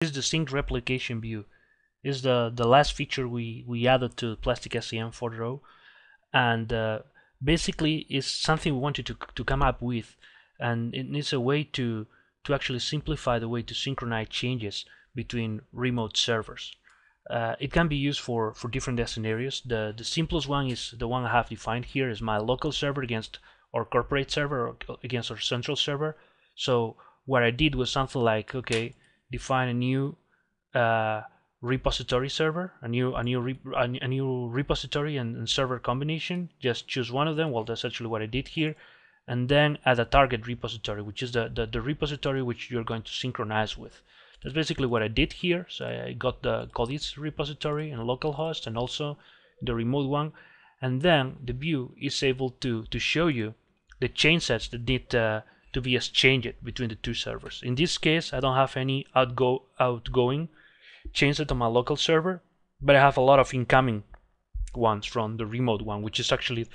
This is the sync replication view. This is the last feature we added to plasticscm 4.0, and basically is something we wanted to come up with, and it needs a way to actually simplify the way to synchronize changes between remote servers. It can be used for different scenarios. The simplest one is the one I have defined here, is my local server against our corporate server or against our central server. So what I did was something like, okay, define a new repository server, a new repository and server combination. Just choose one of them. Well, that's actually what I did here, and then add a target repository, which is the repository which you're going to synchronize with. That's basically what I did here. So I got the Codis repository and localhost, and also the remote one, and then the view is able to show you the chain sets that need to be exchanged between the two servers. In this case, I don't have any outgoing chain set on my local server, but I have a lot of incoming ones from the remote one, which is actually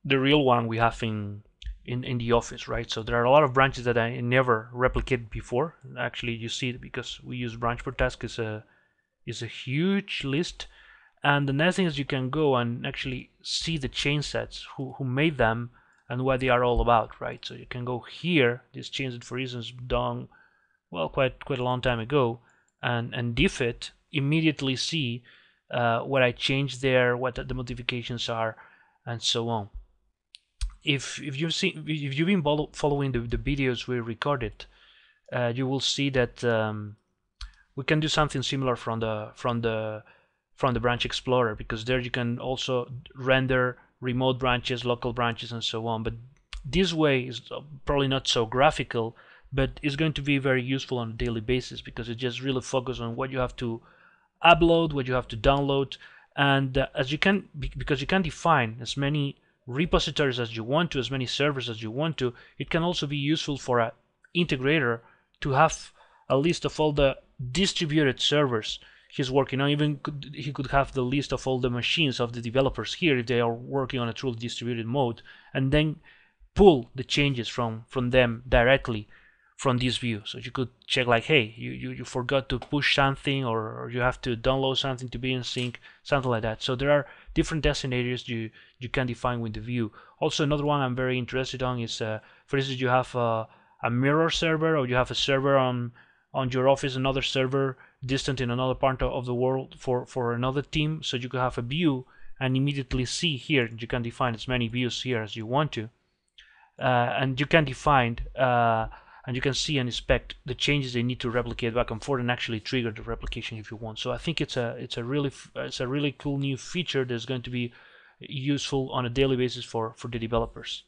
the real one we have in the office, right? So there are a lot of branches that I never replicated before. Actually, you see it because we use branch per task is a huge list, and the next thing is you can go and actually see the chain sets, who made them and what they are all about, right? So you can go here. This chain set, for instance, done well quite a long time ago, and diff it, immediately see what I changed there, what the modifications are, and so on. If you've been following the videos we recorded, you will see that we can do something similar from the branch explorer, because there you can also render remote branches, local branches, and so on. But this way is probably not so graphical, but it's going to be very useful on a daily basis, because it just really focuses on what you have to upload, what you have to download, and because you can define as many repositories as you want to, as many servers as you want to. It can also be useful for an integrator to have a list of all the distributed servers he's working on. Even he could have the list of all the machines of the developers here if they are working on a truly distributed mode, and then pull the changes from them directly from this view. So you could check like, hey, you forgot to push something, or you have to download something to be in sync, something like that. So there are different scenarios you can define with the view. Also, another one I'm very interested on is, for instance, you have a mirror server, or you have a server on your office, another server distant in another part of the world for another team. So you could have a view and immediately see here. You can define as many views here as you want to, and you can define and you can see and inspect the changes they need to replicate back and forth, and actually trigger the replication if you want. So I think it's a really cool new feature that's going to be useful on a daily basis for the developers.